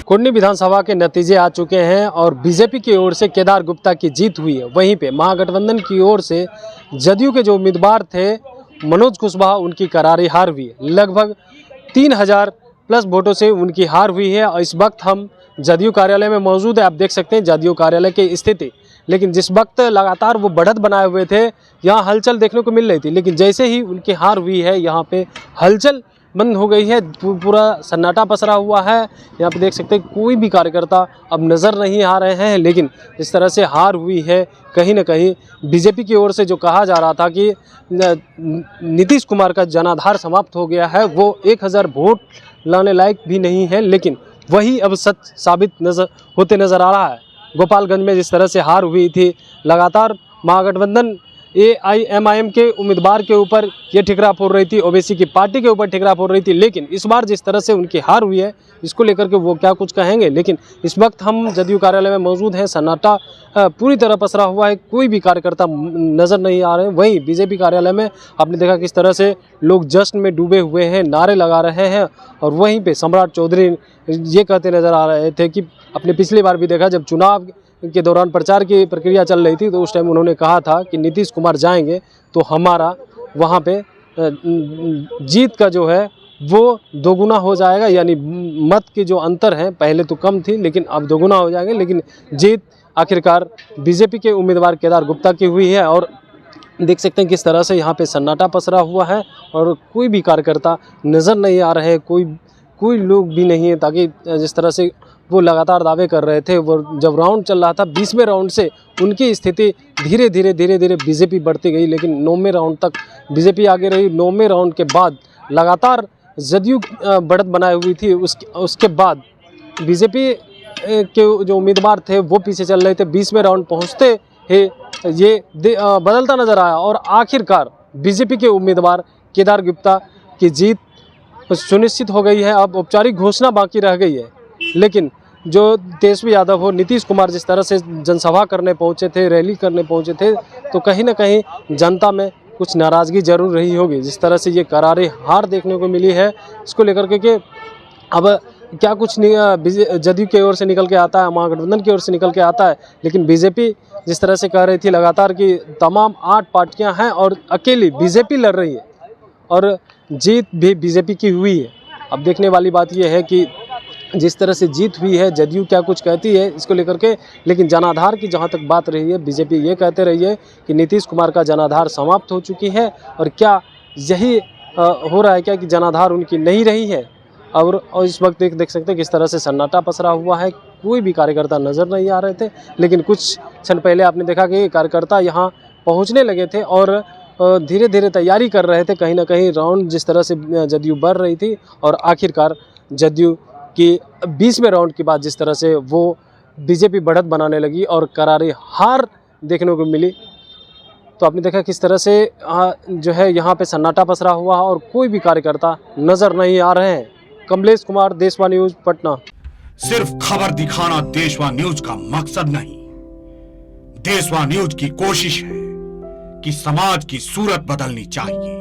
कुंडली विधानसभा के नतीजे आ चुके हैं और बीजेपी की ओर से केदार गुप्ता की जीत हुई है। वहीं पे महागठबंधन की ओर से जदयू के जो उम्मीदवार थे मनोज कुशवाहा, उनकी करारी हार हुई है। लगभग 3000 प्लस वोटों से उनकी हार हुई है। और इस वक्त हम जदयू कार्यालय में मौजूद है। आप देख सकते हैं जदयू कार्यालय की स्थिति। लेकिन जिस वक्त लगातार वो बढ़त बनाए हुए थे, यहाँ हलचल देखने को मिल रही थी। लेकिन जैसे ही उनकी हार हुई है, यहाँ पे हलचल बंद हो गई है। पूरा सन्नाटा पसरा हुआ है। यहाँ पे देख सकते हैं कोई भी कार्यकर्ता अब नज़र नहीं आ रहे हैं। लेकिन जिस तरह से हार हुई है, कहीं ना कहीं बीजेपी की ओर से जो कहा जा रहा था कि नीतीश कुमार का जनाधार समाप्त हो गया है, वो 1000 वोट लाने लायक भी नहीं है। लेकिन वही अब सच साबित होते नज़र आ रहा है। गोपालगंज में जिस तरह से हार हुई थी, लगातार महागठबंधन AIMIM के उम्मीदवार के ऊपर ये ठिकरा फोड़ रही थी, ओबीसी की पार्टी के ऊपर ठिकरा फोड़ रही थी। लेकिन इस बार जिस तरह से उनकी हार हुई है, इसको लेकर के वो क्या कुछ कहेंगे। लेकिन इस वक्त हम जदयू कार्यालय में मौजूद हैं। सन्नाटा पूरी तरह पसरा हुआ है, कोई भी कार्यकर्ता नज़र नहीं आ रहे हैं। वहीं बीजेपी कार्यालय में आपने देखा किस तरह से लोग जश्न में डूबे हुए हैं, नारे लगा रहे हैं। और वहीं पर सम्राट चौधरी ये कहते नज़र आ रहे थे कि अपने पिछली बार भी देखा, जब चुनाव के दौरान प्रचार की प्रक्रिया चल रही थी, तो उस टाइम उन्होंने कहा था कि नीतीश कुमार जाएंगे तो हमारा वहाँ पे जीत का जो है वो दोगुना हो जाएगा। यानी मत की जो अंतर है, पहले तो कम थी लेकिन अब दोगुना हो जाएंगे। लेकिन जीत आखिरकार बीजेपी के उम्मीदवार केदार गुप्ता की हुई है। और देख सकते हैं किस तरह से यहाँ पे सन्नाटा पसरा हुआ है और कोई भी कार्यकर्ता नज़र नहीं आ रहे, कोई लोग भी नहीं है। ताकि जिस तरह से वो लगातार दावे कर रहे थे, वो जब राउंड चल रहा था 20वें राउंड से उनकी स्थिति धीरे धीरे बीजेपी बढ़ती गई। लेकिन 9वें राउंड तक बीजेपी आगे रही। 9वें राउंड के बाद लगातार जदयू बढ़त बनाई हुई थी। उसके बाद बीजेपी के जो उम्मीदवार थे वो पीछे चल रहे थे। 20वें राउंड पहुँचते ही ये बदलता नज़र आया और आखिरकार बीजेपी के उम्मीदवार केदार गुप्ता की जीत सुनिश्चित हो गई है। अब औपचारिक घोषणा बाकी रह गई है। लेकिन जो तेजस्वी यादव हो, नीतीश कुमार जिस तरह से जनसभा करने पहुंचे थे, रैली करने पहुंचे थे, तो कहीं ना कहीं जनता में कुछ नाराज़गी जरूर रही होगी। जिस तरह से ये करारी हार देखने को मिली है, इसको लेकर के कि अब क्या कुछ जदयू की ओर से निकल के आता है, महागठबंधन की ओर से निकल के आता है। लेकिन बीजेपी जिस तरह से कह रही थी लगातार कि तमाम 8 पार्टियाँ हैं और अकेली बीजेपी लड़ रही है और जीत भी बीजेपी की हुई है। अब देखने वाली बात यह है कि जिस तरह से जीत हुई है, जदयू क्या कुछ कहती है इसको लेकर के। लेकिन जनाधार की जहां तक बात रही है, बीजेपी ये कहते रही है कि नीतीश कुमार का जनाधार समाप्त हो चुकी है। और क्या यही हो रहा है क्या कि जनाधार उनकी नहीं रही है। और इस वक्त देख सकते हैं किस तरह से सन्नाटा पसरा हुआ है, कोई भी कार्यकर्ता नज़र नहीं आ रहे थे। लेकिन कुछ क्षण पहले आपने देखा कि कार्यकर्ता यहाँ पहुँचने लगे थे और धीरे धीरे तैयारी कर रहे थे। कहीं ना कहीं राउंड जिस तरह से जदयू बढ़ रही थी और आखिरकार जदयू कि 20वें राउंड के बाद जिस तरह से वो बीजेपी बढ़त बनाने लगी और करारी हार देखने को मिली, तो आपने देखा किस तरह से जो है यहाँ पे सन्नाटा पसरा हुआ है और कोई भी कार्यकर्ता नजर नहीं आ रहे हैं। कमलेश कुमार, देशवा न्यूज, पटना। सिर्फ खबर दिखाना देशवा न्यूज का मकसद नहीं। देशवा न्यूज की कोशिश है कि समाज की सूरत बदलनी चाहिए।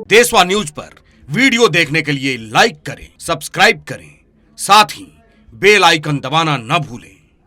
देशवा न्यूज पर वीडियो देखने के लिए लाइक करें, सब्सक्राइब करें, साथ ही बेल आइकन दबाना न भूलें।